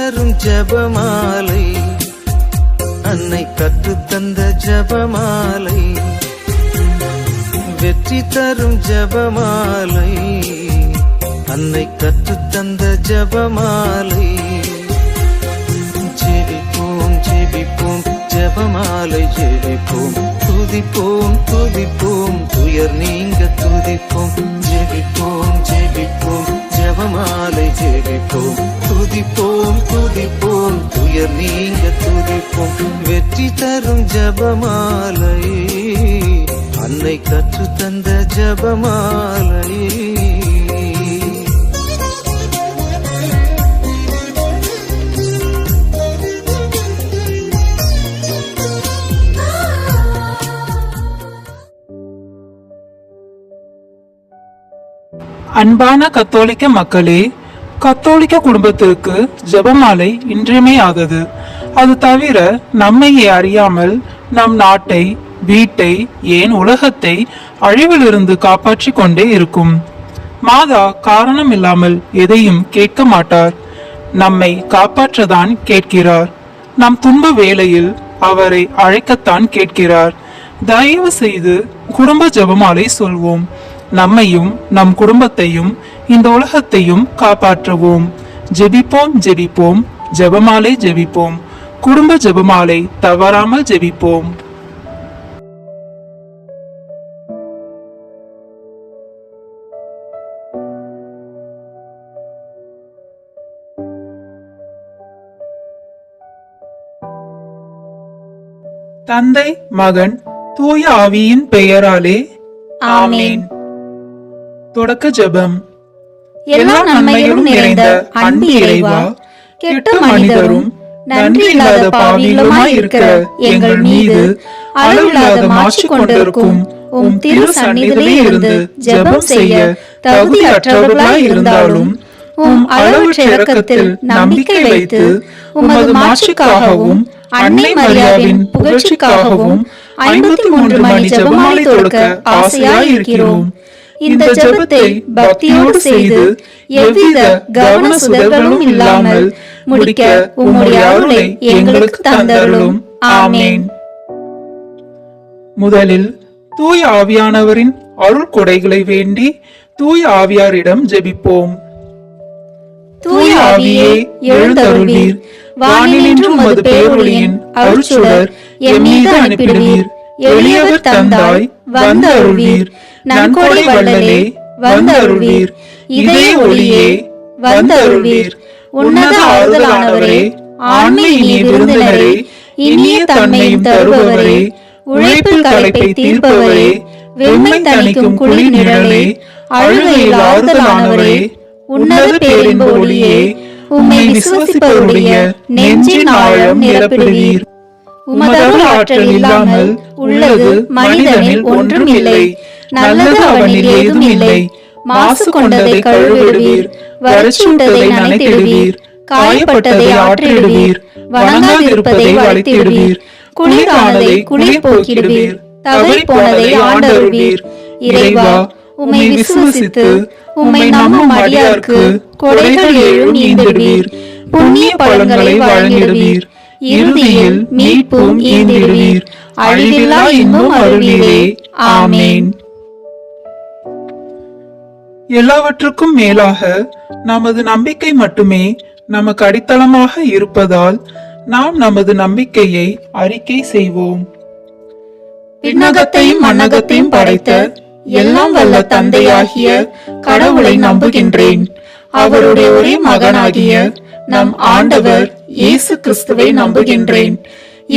தரும் ஜெபமாலை, அன்னை கற்றுத்தந்த ஜெபமாலை, வெற்றி தரும் ஜெபமாலை, அன்னை கற்றுத்தந்த ஜெபமாலை. ஜெபிப்போம் ஜெபிப்போம் ஜெபமாலை ஜெபிப்போம், துதிப்போம் துதிப்போம் துயர் நீங்க துதிப்போம். ஜெபிப்போம் ஜெபிப்போம் ஜெபமாலை ஜெபிப்போம், துதிப்போம் துதிப்போம் துயர் நீங்க துதிப்போம். வெற்றி தரும் ஜெபமாலை, அன்னை கற்றுத்தந்த ஜெபமாலை. அன்பான கத்தோலிக்க மக்களே, கத்தோலிக்க குடும்பத்திற்கு ஜெபமாலை இன்றியமையாதது. அது தவிர நம்மையே அறியாமல் நம் நாட்டை, வீட்டை, ஏன் உலகத்தை அழிவிலிருந்து காப்பாற்றி கொண்டே இருக்கும். மாதா காரணம் இல்லாமல் எதையும் கேட்க மாட்டார். நம்மை காப்பாற்றதான் கேட்கிறார். நம் துன்ப வேளையில் அவரை அழைக்கத்தான் கேட்கிறார். தயவு செய்து குடும்ப ஜெபமாலை சொல்வோம். நம்மையும் நம் குடும்பத்தையும் இந்த உலகத்தையும் காப்பாற்றுவோம். ஜெபிப்போம் ஜெபிப்போம் ஜெபமாலை ஜெபிப்போம். குடும்ப ஜெபமாலை தவறாமல் ஜெபிப்போம். தந்தை, மகன், தூய ஆவியின் பெயராலே ஆமென். தொடக்க ஜெபம். எல்லா நன்மைகளும் நிறைந்த அன்பு இறைவா, கெட்ட மனிதரும் நன்றி இல்லாத பாவிகளுமாய் இருக்கிற எங்கள் மீது அளவில்லாத மாட்சி கொண்டிருக்கும் உம் திரு சந்நிதியிலே இருந்து ஜெபம் செய்ய தகுதியற்றவர்களாய் இருந்தாலும் உம் அளவற்ற இரக்கத்தில் நம்பிக்கை வைத்து உமது மாட்சிக்காகவும் அன்னை மரியாவின் புகழ்ச்சிக்காகவும் 53 மணி ஜெபமாலை தொடுக்க ஆசையாய் இருக்கிறோம். இந்த ஜெபத்தை பக்தியோடு செய்து எவ்வித கவன சுதர்களும் இல்லாமல் முடிக்க உம்முடைய அருளை எங்களுக்கு தந்தருளும். ஆமென். முதலில் தூய ஆவியானவரின் அருள் கொடைகளை வேண்டி தூய ஆவியாரிடம் ஜெபிப்போம். தூய ஆவியே எழுந்தருள்வீர், வானினின்று உமது பேரொளியின் அருட்சுடர் எம் மீது அனுப்பிடுவீர். எளியவர் தந்தாய் வந்து அருள்வீர், நன்கொடை வள்ளலே வந்து அருள்வீர், இதே ஒளியே வந்து அருள்வீர். உன்னத ஆறுதலானவரே, ஆண்மை இனிய விருந்தினரே, இனிய தன்மையும் தருபவரே, உழைப்பில் களைப்பை தீர்ப்பவரே, வெண்மை தணிக்கும் குளிர் நிழலே, அழுகையில் ஆறுதலானவரே, உன்னத பேரின்ப ஒளியே, உம்மை விசுவசிப்பவருடைய நெஞ்சின் ஆழம் நிரப்பிடுவீர். உமதருள் ஆற்றல் இல்லாமல் உள்ளது மனிதனில் ஒன்றும் இல்லை. நல்லது அவனில் ஏதும் இல்லை. மாசு கொண்டதை கழுவிடுவீர், வறட்சியுண்டதை நனைத்திடுவீர், காயப்பட்டதை ஆற்றிடுவீர், வணங்காதிருப்பதை வளைத்திடுவீர், குளிரானதை குளிர் போக்கிடுவீர், தவறி போனதை ஆண்டருள்வீர். இறைவா, உம்மை விசுவசித்து உம்மை நம்பும் அடியார்க்கு கொடைகள் ஏழும் ஈந்திடுவீர், புண்ணிய பலன்களை வழங்கிடுவீர், இறுதியில் மீட்பும் ஈந்திடுவீர், அழிவில்லா இன்பம் அருள்வீரே. ஆமென். எல்லாவற்றுக்கும் மேலாக நமது நம்பிக்கை மட்டுமே நமக்கு அடித்தளமாக இருப்பதால் நாம் நமது நம்பிக்கையை அறிக்கை செய்வோம். விண்ணகத்தையும் மண்ணகத்தையும் படைத்த எல்லாம் வல்ல தந்தையாகிய கடவுளை நம்புகின்றேன். அவருடைய ஒரே மகனாகிய நம் ஆண்டவர் இயேசு கிறிஸ்துவை நம்புகின்றேன்.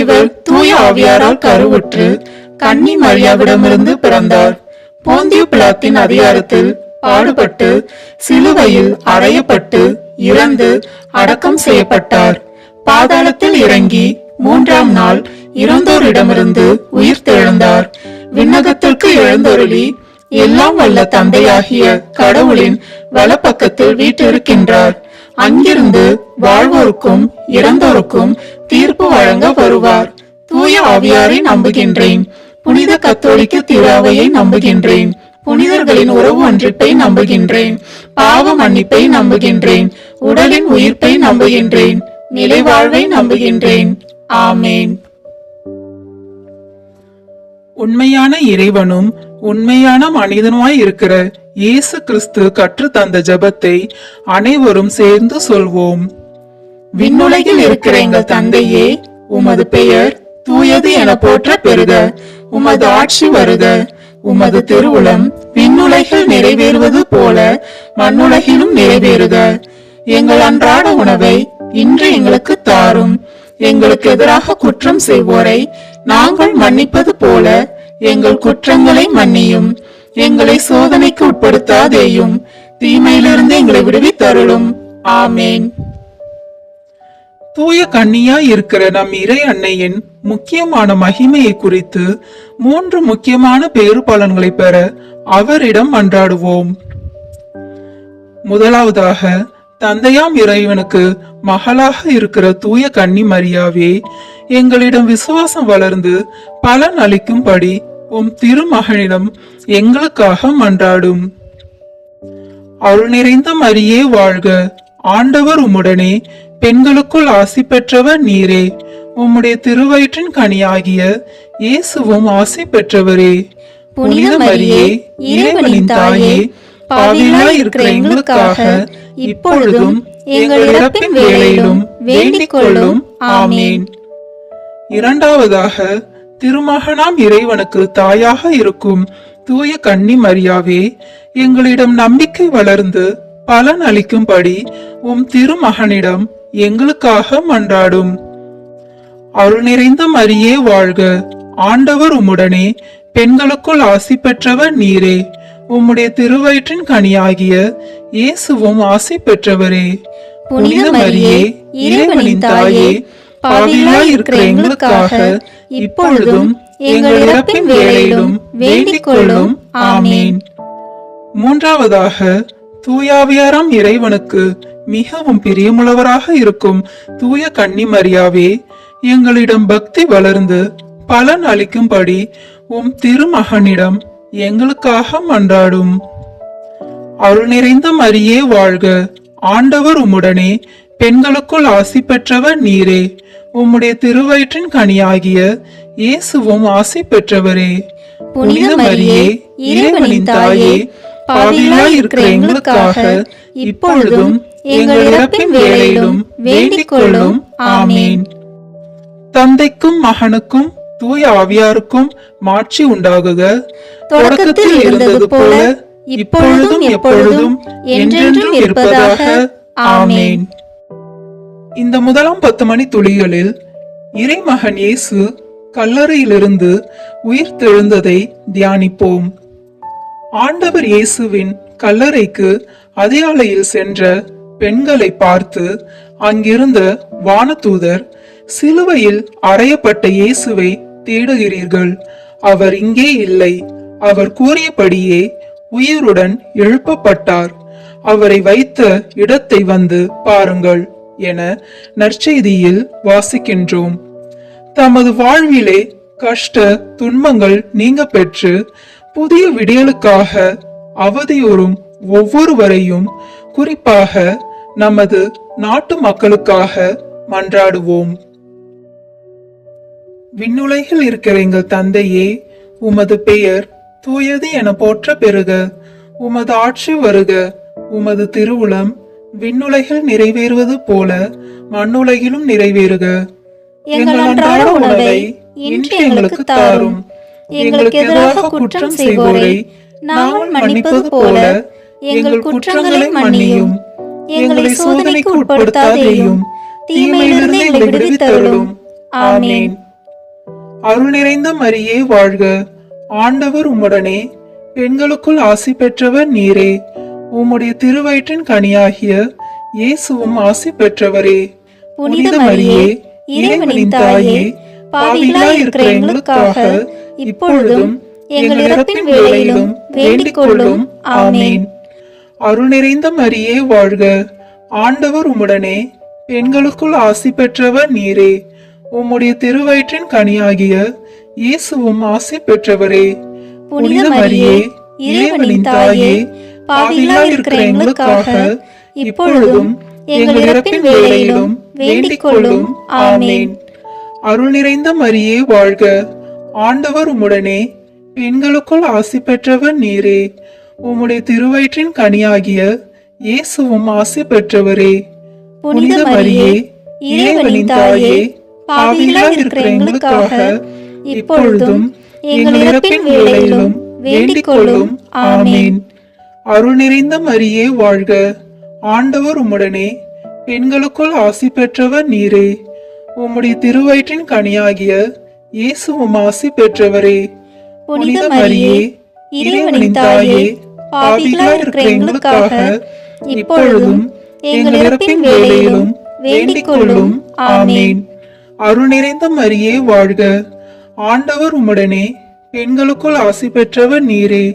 இவர் தூய ஆவியாரால் கருவுற்று கன்னி மரியாவிடமிருந்து பிறந்தார். போந்தியு பிலாத்தின் அதிகாரத்தில் பாடுபட்டு சிலுவையில் அறையப்பட்டு இறந்து அடக்கம் செய்யப்பட்டார். பாதாளத்தில் இறங்கி 3ஆம் நாள் இறந்தோரிடமிருந்து உயிர் தெழுந்தார். விண்ணகத்திற்கு எழுந்தருளி எல்லாம் வல்ல தந்தையாகிய கடவுளின் வலப்பக்கத்தில் வீற்றிருக்கின்றார். அங்கிருந்து வாழ்வோருக்கும் இறந்தோருக்கும் தீர்ப்பு வழங்க வருவார். தூய ஆவியாரை நம்புகின்றேன். புனித கத்தோலிக்க திராவையை நம்புகின்றேன். புனிதர்களின் உறவு ஒன்றிப்பை நம்புகின்றேன். பாவ மன்னிப்பை நம்புகின்றேன். உடலின் உயிர்ப்பை நம்புகின்றேன். நிலைவாழ்வை நம்புகின்றேன். ஆமேன். உண்மையான இறைவனும் உண்மையான மனிதனுமாய் இருக்கிற இயேசு கிறிஸ்து கற்று தந்த ஜெபத்தை அனைவரும் சேர்ந்து சொல்வோம். விண்ணுலகில் இருக்கிற எங்கள் தந்தையே, உமது பெயர் தூயது என போற்ற பெறுக. உமது ஆட்சி வருக. உமது திருவுளம் விண்ணுலகில் நிறைவேறுவது போல மண்ணுலகிலும் நிறைவேறுக. எங்கள் அன்றாட உணவை இன்று எங்களுக்கு தாரும். எங்களுக்கு எதிராக குற்றம் செய்வோரை நாங்கள் மன்னிப்பது போல எங்கள் குற்றங்களை மன்னியும். எங்களை சோதனைக்கு உட்படுத்தாதேயும், தீமையிலிருந்து எங்களை விடுவித்தருளும். ஆமேன். தூய கன்னியாய் இருக்கிற நம் இறை அன்னையின் முக்கியமான மகிமையை குறித்து 3 முக்கியமான பேறு பலன்களை பெற அவரிடம் மன்றாடுவோம். முதலாவதாக, தந்தையாம் இறைவனுக்கு மகளாக இருக்கிற தூய கன்னி மரியாவே, எங்களிடம் விசுவாசம் வளர்ந்து பலன் அளிக்கும்படி உம் திருமகனிடம் எங்களுக்காக மன்றாடும். அருள் நிறைந்த மரியே வாழ்க. ஆண்டவர் உம்முடனே, பெண்களுக்குள் ஆசி பெற்றவர் நீரே. உம்முடைய திருவயிற்றின் கனியாகிய இயேசுவும் ஆசி பெற்றவரே. புனித மரியே, இறைவனின் தாயே, பாவிகளாய் இருக்கிற எங்களுக்காக இப்பொழுதும் எங்கள் இறப்பின் வேளையிலும் வேண்டிக் கொள்ளும். ஆமேன். இரண்டாவதாக, திருமகனாம் இறைவனுக்கு தாயாக இருக்கும் தூய கன்னி மரியாவே, எங்களிடம் நம்பிக்கை வளர்ந்து பலன் அளிக்கும்படி உம் திருமகனிடம் எங்களுக்காக மன்றாடும். அருள் நிறைந்த மரியே வாழ்க. ஆண்டவர் உம்முடனே, பெண்களுக்குள் ஆசி பெற்றவர் நீரே. உம்முடைய திருவயிற்றின் கனியாகிய இயேசுவும் ஆசி பெற்றவரே. புனித மரியே, இறைவனின் தாயே, பாவிகளாய் இருக்கிற எங்களுக்காக இப்பொழுதும் எங்கள் இறப்பின் வேளையிலும் வேண்டிக் கொள்ளும். ஆமேன். மூன்றாவதாக, தூயாவியாராம் இறைவனுக்கு மிகவும் பிரியமுள்ளவராக இருக்கும் தூய கன்னி மரியாவே, எங்களிடம் பக்தி வளர்ந்து பலன் அளிக்கும்படி உம் திருமகனிடம் எங்களுக்காக மன்றாடும். அருள் நிறைந்த மரியே வாழ்க. ஆண்டவர் உம்முடனே, பெண்களுக்குள் ஆசி பெற்றவர் நீரே. உம்முடைய திருவயிற்றின் கனியாகிய இயேசுவும் ஆசி பெற்றவரே. புனித மரியே, இறைவனின் தாயே, பாவிகளாய் இருக்கிற எங்களுக்காக இப்பொழுதும் எங்கள் இறப்பின் வேளையிலும் வேண்டிக் கொள்ளும். ஆமேன். தந்தைக்கும் மகனுக்கும் தூய ஆவியாருக்கும் மாட்சி உண்டாகுக. தொடக்கத்தில் இருந்தது போல இப்பொழுதும் எப்பொழுதும் என்றென்றும் இருப்பதாக. ஆமேன். இந்த முதலாம் 10 மணி துளிகளில் இறைமகன் இயேசு கல்லறையிலிருந்து உயிர் தெழுந்ததை தியானிப்போம். ஆண்டவர் இயேசுவின் கல்லறைக்கு அதிகாலையில் சென்ற பெண்களை பார்த்து அங்கிருந்த வானதூதர், சிலுவையில் அறையப்பட்ட இயேசுவை தேடுகிறீர்கள், அவர் இங்கே இல்லை, அவர் கூறியபடியே உயிருடன் எழுப்பப்பட்டார், அவரை வைத்த இடத்தை வந்து பாருங்கள் என நற்செய்தியில் வாசிக்கின்றோம். தமது வாழ்விலே கஷ்ட துன்பங்கள் நீங்க பெற்று புதிய விடியலுக்காக அவதியுறும் ஒவ்வொருவரையும், குறிப்பாக நமது நாட்டு மக்களுக்காக மன்றாடுவோம். விண்ணுலகில் இருக்கிற எங்கள் தந்தையே, உமது பெயர் தூயது என போற்ற பெறுக. உமது ஆட்சி வருக. உமது திருவுளம் விண்ணுலகில் நிறைவேறுவது போல மண்ணுலகிலும் நிறைவேறுக. எங்கள் அன்றாட உணவை இன்று எங்களுக்கு தாரும். எங்களுக்கு எதிராக குற்றம் செய்வோரை நாங்கள் மன்னிப்பது போல எங்கள் குற்றங்களை மன்னியும். எங்களை சோதனைக்கு உட்படுத்தாதேயும், தீமையிலிருந்து எங்களை விடுவித்தருளும். ஆமேன். அருள் நிறைந்த மரியே வாழ்க. ஆண்டவர் உம்முடனே, பெண்களுக்குள் ஆசி பெற்றவர் நீரே. உம்முடைய திருவயிற்றின் கனியாகிய இயேசுவும் ஆசி பெற்றவரே. புனித மரியே, இறைவனின் தாயே, பாவிகளாய் இருக்கிற எங்களுக்காக இப்பொழுதும் எங்கள் இறப்பின் வேளையிலும் வேண்டிக் கொள்ளும். ஆமேன். அருள் நிறைந்த மரியே வாழ்க. ஆண்டவர் உம்முடனே, பெண்களுக்குள் ஆசி பெற்றவர் நீரே. உம்முடைய திருவயிற்றின் கனியாகிய இயேசுவும் ஆசி பெற்றவரே. புனித மரியே, இறைவனின் தாயே, பாவிகளாய் இருக்கிற எங்களுக்காக இப்பொழுதும் எங்கள் இறப்பின் வேளையிலும் வேண்டிக் கொள்ளும். ஆமேன். அருள் நிறைந்த மரியே வாழ்க, ஆண்டவர் உம்முடனே, பெண்களுக்குள் ஆசி பெற்றவர் நீரே. உம்முடைய திருவயிற்றின் கனியாகிய இயேசுவும் ஆசி பெற்றவரே. புனித மரியே, இறைவனின் தாயே, பாவிகளாய் இருக்கிற எங்களுக்காக இப்பொழுதும் எங்கள் இறப்பின் வேளையிலும் வேண்டிக் கொள்ளும். ஆமேன். அருள் நிறைந்த மரியே வாழ்க, ஆண்டவர் உம்முடனே, பெண்களுக்குள் ஆசி பெற்றவர் நீரே. உம்முடைய திருவயிற்றின் கனியாகிய இயேசுவும் ஆசி பெற்றவரே. புனித மரியே, இறைவனின் தாயே, பாவிகளாய் இருக்கிற எங்களுக்காக இப்பொழுதும் எங்கள் இறப்பின் வேளையிலும் வேண்டிக் கொள்ளும். ஆமேன். அருள் நிறைந்த மரியே வாழ்க, ஆண்டவர் உம்முடனே, பெண்களுக்குள் ஆசி பெற்றவர் நீரே.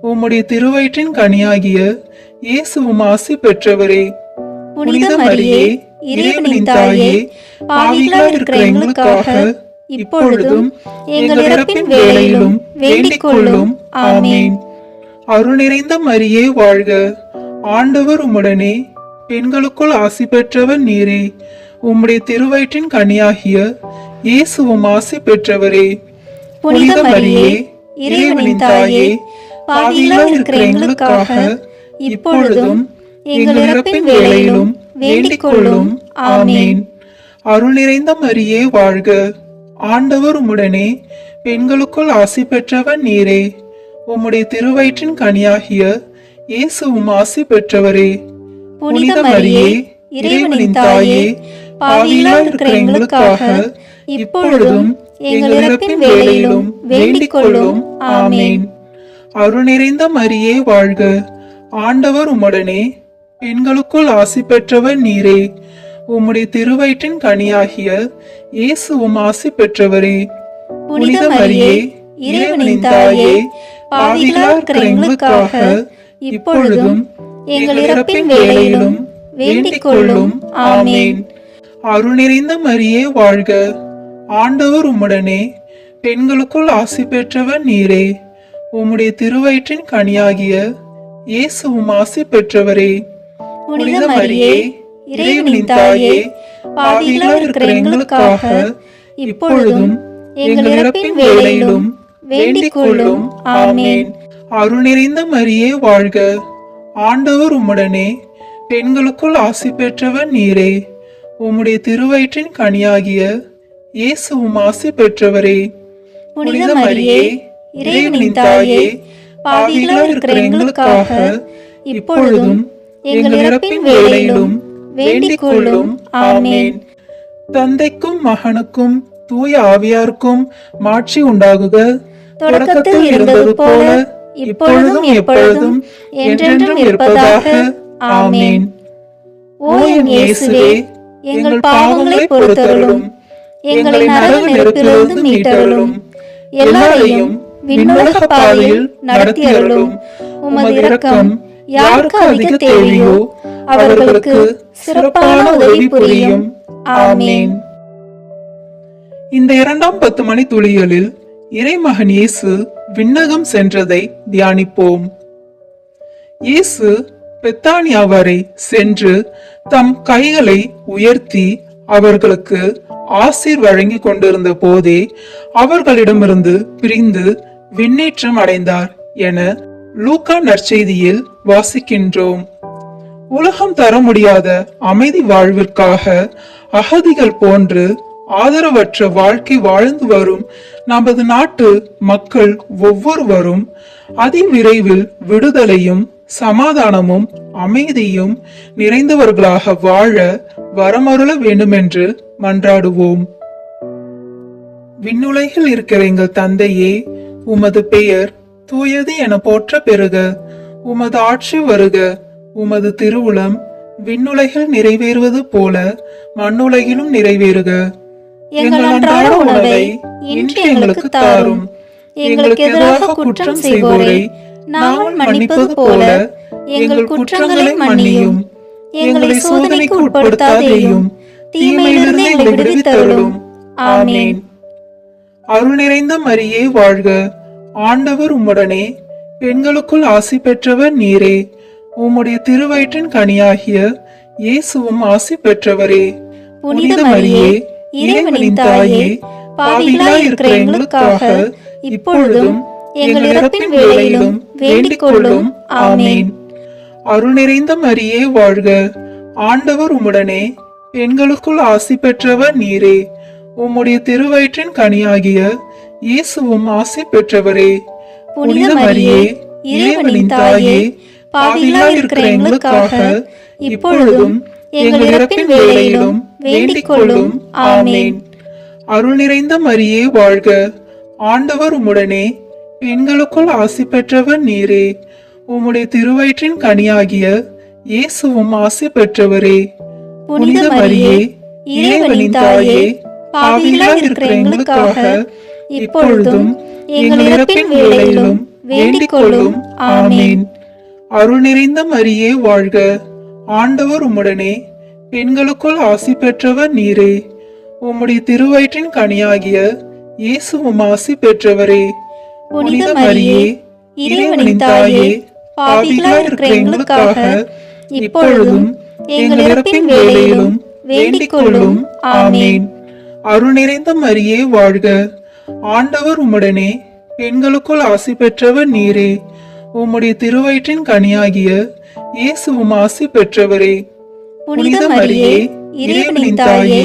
உம்முடைய திருவயிற்றின் கனியாகிய இயேசுவும் ஆசி பெற்றவரே. புனித மரியே, இறைவனின் தாயே, பாவிகளாய் இருக்கிற எங்களுக்காக இப்பொழுதும் எங்கள் இறப்பின் வேளையிலும் வேண்டிக் கொள்ளும். ஆமேன். அருள் நிறைந்த மரியே வாழ்க, ஆண்டவர் உம்முடனே, பெண்களுக்குள் ஆசி பெற்றவர் நீரே. உம்முடைய திருவயிற்றின் கனியாகிய இயேசுவும் ஆசி பெற்றவரே. புனித மரியே, இறைவனின் தாயே, பாவிகளாய் இருக்கிற எங்களுக்காக இப்பொழுதும் எங்கள் இறப்பின் வேளையிலும் வேண்டிக் கொள்ளும். ஆமேன். அருள் நிறைந்த மரியே வாழ்க, ஆண்டவர் உம்முடனே, பெண்களுக்குள் ஆசி பெற்றவர் நீரே. உம்முடைய திருவயிற்றின் கனியாகிய இயேசுவும் ஆசி பெற்றவரே. புனித மரியே, இறைவனின் தாயே, பாவிகளாய் இருக்கிற எங்களுக்காக இப்பொழுதும் எங்கள் இறப்பின் வேளையிலும் வேண்டிக் கொள்ளும். ஆமேன். அருள் நிறைந்த மரியே வாழ்க, ஆண்டவர் உம்முடனே, பெண்களுக்குள் ஆசி பெற்றவர் நீரே. உம்முடைய திருவயிற்றின் கனியாகிய இயேசுவும் ஆசி பெற்றவரே. புனித மரியே, இறைவனின் தாயே, பாவிகளாய் இருக்கிற எங்களுக்காக இப்பொழுதும் எங்கள் இறப்பின் வேளையிலும் வேண்டிக் கொள்ளும். ஆமேன். அருள் நிறைந்த மரியே வாழ்க, ஆண்டவர் உம்முடனே, பெண்களுக்குள் ஆசி பெற்றவர் நீரே. உம்முடைய திருவயிற்றின் கனியாகிய இயேசுவும் ஆசி பெற்றவரே. புனித மரியே, இறைவனின் தாயே, பாவிகளாய் இருக்கிற எங்களுக்காக இப்பொழுதும் எங்கள் இறப்பின் வேளையிலும் வேண்டிக் கொள்ளும். ஆமேன். அருள் நிறைந்த மரியே வாழ்க, ஆண்டவர் உம்முடனே, பெண்களுக்குள் ஆசி பெற்றவர் நீரே. உம்முடைய திருவயிற்றின் கனியாகிய இயேசுவும் ஆசி பெற்றவரே. புனித மரியே, இறைவனின் தாயே, பாவிகளாய் இருக்கிற எங்களுக்காக இப்பொழுதும் எங்கள் இறப்பின் வேளையிலும் வேண்டிக் கொள்ளும். ஆமேன். தந்தைக்கும் மகனுக்கும் தூய ஆவியாருக்கும் மாட்சி உண்டாகுக. தொடக்கத்தில் இருந்தது போல இப்பொழுதும் எப்பொழுதும் என்றென்றும் இருப்பதாக. ஆமேன். ஓ என் இயேசுவே, எங்கள் பாவங்களை பொறுத்தருளும், எங்களை நரக நெருப்பிலிருந்து மீட்டருளும், எல்லாரையும் விண்ணுலக பாதையில் நடத்தியருளும். உமது இரக்கம் யாருக்கு அதிக தேவையோ அவர்களுக்கு சிறப்பான உதவி புரியும். ஆமேன். இந்த 2ஆம் 10 மணி துளிகளில் இறைமகன் இயேசு விண்ணகம் சென்றதை தியானிப்போம். இயேசு பெத்தானியா வரை சென்று தம் கைகளை உயர்த்தி அவர்களுக்கு ஆசீர் வழங்கி கொண்டிருந்த போதே அவர்களிடமிருந்து பிரிந்து விண்ணேற்றம் அடைந்தார் என லூக்கா நற்செய்தியில் வாசிக்கின்றோம். உலகம் தர முடியாத அமைதி வாழ்விற்காக அகதிகள் போன்று ஆதரவற்ற வாழ்க்கை வாழ்ந்து வரும் நமது நாட்டு மக்கள் ஒவ்வொருவரும் அதிவிரைவில் விடுதலையும் சமாதானமும் அமைதியும் நிறைந்தவர்களாக வாழ வரமருள வேண்டுமென்று மன்றாடுவோம். விண்ணுலகில் இருக்கிற எங்கள் தந்தையே, உமது பெயர் தூயது என போற்ற பெறுக. உமது ஆட்சி வருக. உமது திருவுளம் விண்ணுலகில் நிறைவேறுவது போல மண்ணுலகிலும் நிறைவேறுக. எங்கள் அன்றாட உணவை இன்று எங்களுக்கு தாரும். எங்களுக்கு எதிராக குற்றம் செய்வோரை நாங்கள் மன்னிப்பது போல எங்கள் குற்றங்களை மன்னியும். எங்களை சோதனைக்கு உட்படுத்தாதேயும், தீமையிலிருந்து எங்களை விடுவித்தருளும். ஆமேன். அருள் நிறைந்த மரியே வாழ்க, ஆண்டவர் உம்முடனே, பெண்களுக்குள் ஆசி பெற்றவர் நீரே. உம்முடைய திருவயிற்றின் கனியாகிய இயேசுவும் ஆசி பெற்றவரே. புனித மரியே, இறைவனின் தாயே, பாவிகளாய் இருக்கிற எங்களுக்காக இப்பொழுதும் எங்கள் இறப்பின் வேளையிலும் வேண்டிக் கொள்ளும். ஆமென். அருள் நிறைந்த மரியே வாழ்க, ஆண்டவர் உம்முடனே, பெண்களுக்குள் ஆசி பெற்றவர் நீரே. உம்முடைய திருவயிற்றின் கனியாகிய இயேசுவும் ஆசி பெற்றவரே. புனித மரியே, இறைவனின் தாயே, பாவிகளாய் இருக்கிற எங்களுக்காக இப்பொழுதும் எங்கள் இறப்பின் வேளையிலும் வேண்டிக் கொள்ளும். ஆமென். அருள் நிறைந்த மரியே வாழ்க, ஆண்டவர் உம்முடனே, பெண்களுக்குள் ஆசி பெற்றவர் நீரே. உம்முடைய திருவயிற்றின் கனியாகிய இயேசுவும் ஆசி பெற்றவரே. புனித மரியே, இறைவனின் தாயே, பாவிகளாய் இருக்கிற எங்களுக்காக இப்பொழுதும் எங்கள் இறப்பின் வேளையிலும் வேண்டிக் கொள்ளும். ஆமென். அருள் நிறைந்த மரியே வாழ்க, ஆண்டவர் உம்முடனே, பெண்களுக்குள் ஆசி பெற்றவர் நீரே. உம்முடைய திருவயிற்றின் கனியாகிய இயேசுவும் ஆசி பெற்றவரே. புனித மரியே, இறைவனின் தாயே, பாவிகளாய் இருக்கிற எங்களுக்காக இப்பொழுதும் எங்கள் இறப்பின் வேளையிலும் வேண்டிக் கொள்ளும். ஆமென். அருள் நிறைந்த மரியே வாழ்க, ஆண்டவர் உம்முடனே, பெண்களுக்குள் ஆசி பெற்றவர் நீரே. உம்முடைய திருவயிற்றின் கனியாகிய இயேசுவும் ஆசி பெற்றவரே. புனித மரியே, இறைவனின் தாயே,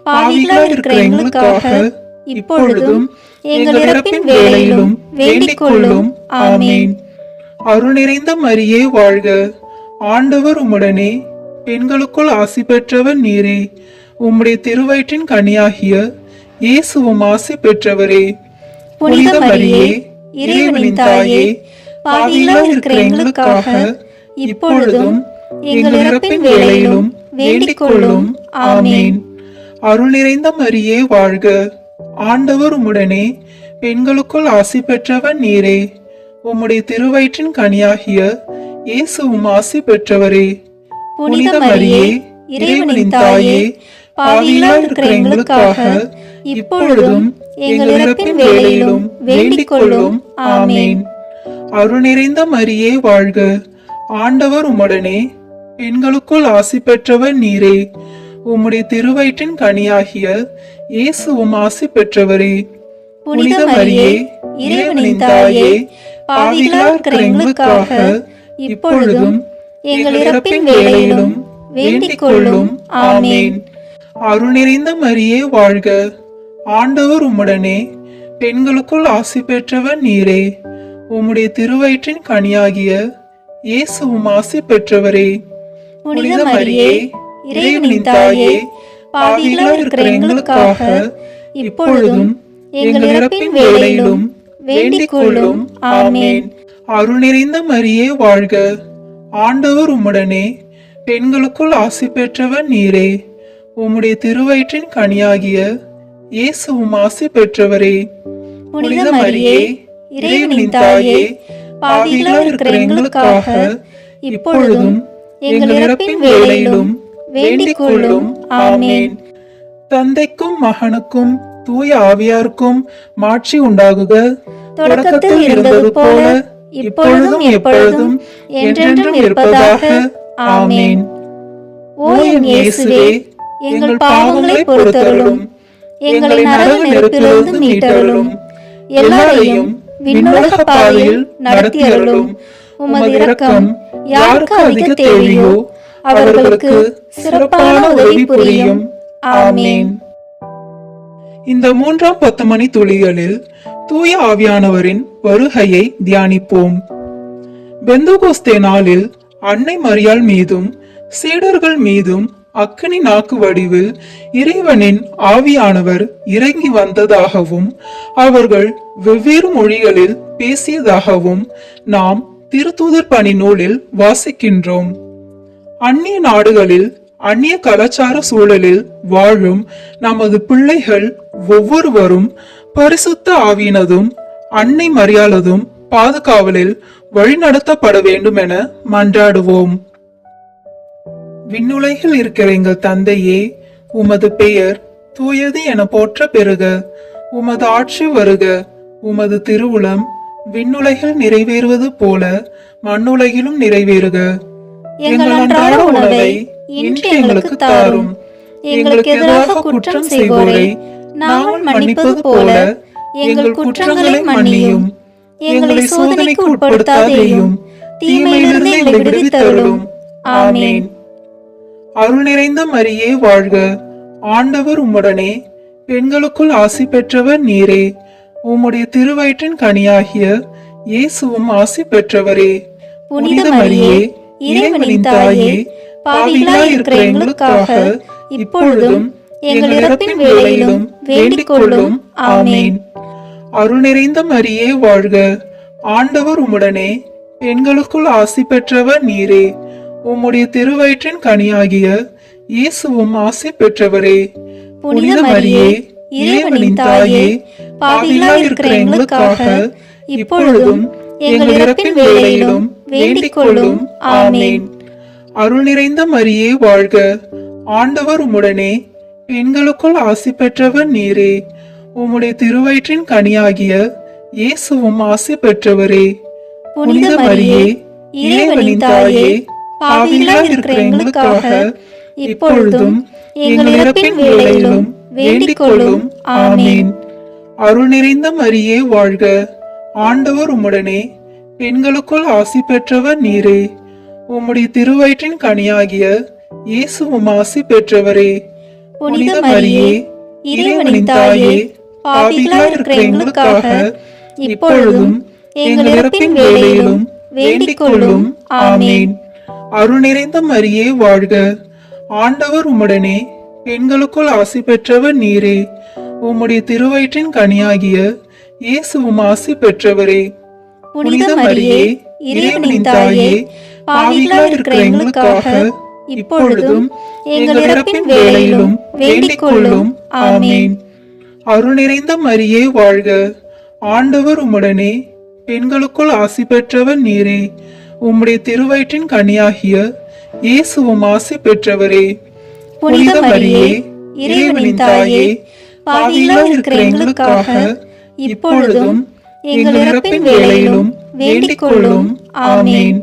பாவிகளாய் இருக்கிற எங்களுக்காக இப்பொழுதும் எங்கள் இறப்பின் வேளையிலும் வேண்டிக் கொள்ளும். ஆமென். அருள் நிறைந்த மரியே வாழ்க, ஆண்டவர் உம்முடனே, பெண்களுக்குள் ஆசி பெற்றவர் நீரே. உம்முடைய திருவயிற்றின் கனியாகிய இயேசுவும் ஆசி பெற்றவரே. புனித மரியே, இறைவனின் தாயே, பாவிகளாய் இருக்கிற எங்களுக்காக இப்பொழுதும் எங்கள் இறப்பின் வேளையிலும் வேண்டிக் கொள்ளும். ஆமென். அருள் நிறைந்த மரியே வாழ்க, ஆண்டவர் உம்முடனே, பெண்களுக்குள் ஆசி பெற்றவர் நீரே. உம்முடைய திருவயிற்றின் கனியாகிய இயேசுவும் ஆசி பெற்றவரே. புனித மரியே, இறைவனின் தாயே, பாவிகளாய் இருக்கிற எங்களுக்காக இப்பொழுதும் எங்கள் இறப்பின் வேளையிலும் வேண்டிக் கொள்ளும். ஆமென். அருள் நிறைந்த மரியே வாழ்க, ஆண்டவர் உம்முடனே, பெண்களுக்குள் ஆசி பெற்றவர் நீரே. உம்முடைய திருவயிற்றின் கனியாகிய இயேசுவும் ஆசி பெற்றவரே. புனித மரியே, இறைவனின் தாயே, பாவிகளாய் இருக்கிற எங்களுக்காக இப்பொழுதும் எங்கள் இறப்பின் வேளையிலும் வேண்டிக் கொள்ளும். ஆமென். அருள் நிறைந்த மரியே வாழ்க, ஆண்டவர் உம்முடனே, பெண்களுக்குள் ஆசி பெற்றவர் நீரே. உம்முடைய திருவயிற்றின் கனியாகிய இயேசுவும் ஆசி பெற்றவரே. புனித மரியே, இறைவனின் தாயே, பாவிகளாய் இருக்கிற எங்களுக்காக இப்பொழுதும் எங்கள் இறப்பின் வேளையிலும் வேண்டிக் கொள்ளும். ஆமென். அருள் நிறைந்த மரியே வாழ்க, ஆண்டவர் உம்முடனே, பெண்களுக்குள் ஆசி பெற்றவர் நீரே. உம்முடைய திருவயிற்றின் கனியாகிய இயேசுவும் ஆசி பெற்றவரே. புனித மரியே, இறைவனின் தாயே, பாவிகளாய் இருக்கிற எங்களுக்காக இப்பொழுதும் எங்கள் இறப்பின் வேளையிலும் வேண்டிக் கொள்ளும். ஆமென். தந்தைக்கும் மகனுக்கும் தூய ஆவியாருக்கும் மாட்சி உண்டாகுக. தொடக்கத்தில் இருந்தது போல இப்பொழுதும் எப்பொழுதும் என்றென்றும் இருப்பதாக. ஆமென். ஓ என் இயேசுவே, எங்கள் பாவங்களை பொறுத்தருளும், எங்களை நரக நெருப்பிலிருந்து மீட்டருளும், எல்லாரையும் விண்ணுலக பாதையில் நடத்தியருளும். உமது இரக்கம் யாருக்கு அதிக தேவையோ அவர்களுக்கு சிறப்பான உதவி புரியும். ஆமென். இந்த 3ஆம் 10 மணி துளிகளில் தூய ஆவியானவரின் வருகையை தியானிப்போம். பெந்தகோஸ்தே நாளில் அன்னை மரியாள் மீதும் சீடர்கள் மீதும் அக்கினி நாக்கு வடிவில் இறைவனின் ஆவியானவர் இறங்கி வந்ததாகவும் அவர்கள் வெவ்வேறு மொழிகளில் பேசியதாகவும் நாம் திருத்தூதர் பணி நூலில் வாசிக்கின்றோம். அந்நிய நாடுகளில் அந்நிய கலாச்சார சூழலில் வாழும் நமது பிள்ளைகள் ஒவ்வொருவரும் பரிசுத்த ஆவியினதும் அன்னை மரியாளதும் பாதுகாவலில் வழிநடத்தப்பட வேண்டும் என மன்றாடுவோம். விண்ணுலகில் இருக்கிற எங்கள் தந்தையே, உமது பெயர் தூயது என போற்ற பெறுக. உமது ஆட்சி வருக. உமது திருவுளம் விண்ணுலகில் நிறைவேறுவது போல மண்ணுலகிலும் நிறைவேறுக. எங்கள் அன்றாட உணவை இன்று எங்களுக்கு தாரும். எங்களுக்கு எதிராக குற்றம் செய்வோரை நாங்கள் மன்னிப்பது போல எங்கள் குற்றங்களை மன்னியும். எங்களை சோதனைக்கு உட்படுத்தாதேயும், தீமையிலிருந்து எங்களை விடுவித்தருளும். ஆமென். அருள் நிறைந்த மரியே வாழ்க, ஆண்டவர் உம்முடனே, பெண்களுக்குள் ஆசி பெற்றவர் நீரே. உம்முடைய திருவயிற்றின் கனியாகிய இயேசுவும் ஆசி பெற்றவரே. புனித மரியே, இறைவனின் தாயே, பாவிகளாய் இருக்கிற எங்களுக்காக இப்பொழுதும் எங்கள் இறப்பின் வேளையிலும் வேண்டிக் கொள்ளும். ஆமென். அருள் நிறைந்த மரியே வாழ்க, ஆண்டவர் உம்முடனே, பெண்களுக்குள் ஆசி பெற்றவர் நீரே. உம்முடைய திருவயிற்றின் கனியாகிய இயேசுவும் ஆசி பெற்றவரே. புனித மரியே, இறைவனின் தாயே, பாவிகளாய் இருக்கிற எங்களுக்காக இப்பொழுதும் எங்கள் இறப்பின் வேளையிலும் வேண்டிக் கொள்ளும். ஆமென். அருள் நிறைந்த மரியே வாழ்க, ஆண்டவர் உம்முடனே, பெண்களுக்குள் ஆசி பெற்றவர் நீரே. உம்முடைய திருவயிற்றின் கனியாகிய இயேசுவும் ஆசி பெற்றவரே. புனித மரியே, இறைவனின் தாயே, பாவிகளாய் இருக்கிற எங்களுக்காக இப்பொழுதும் எங்கள் இறப்பின் வேளையிலும் வேண்டிக் கொள்ளும். ஆமென். அருள் நிறைந்த மரியே வாழ்க, ஆண்டவர் உம்முடனே, பெண்களுக்குள் ஆசி பெற்றவர் நீரே. உம்முடைய திருவயிற்றின் கனியாகிய இயேசுவும் ஆசி பெற்றவரே. புனித மரியே, இறைவனின் தாயே, பாவிகளாய் இருக்கிற எங்களுக்காக இப்பொழுதும் எங்கள் இறப்பின் வேளையிலும் வேண்டிக் கொள்ளும். ஆமென். அருள் நிறைந்த மரியே வாழ்க, ஆண்டவர் உம்முடனே, பெண்களுக்குள் ஆசி பெற்றவர் நீரே. உம்முடைய திருவயிற்றின் கனியாகிய இயேசுவும் ஆசி பெற்றவரே. புனித மரியே, இறைவனின் தாயே, பாவிகளாய் இருக்கிற எங்களுக்காக இப்பொழுதும் எங்கள் இறப்பின் வேளையிலும் வேண்டிக் கொள்ளும். ஆமென். அருள் நிறைந்த மரியே வாழ்க, ஆண்டவர் உம்முடனே, பெண்களுக்குள் ஆசி பெற்றவர் நீரே. உம்முடைய திருவயிற்றின் கனியாகிய இயேசுவும் ஆசி பெற்றவரே. புனித மரியே, இறைவனின் தாயே, பாவிகளாய் இருக்கிற எங்களுக்காக இப்பொழுதும் எங்கள் இறப்பின் வேளையிலும் வேண்டிக் கொள்ளும். ஆமென்.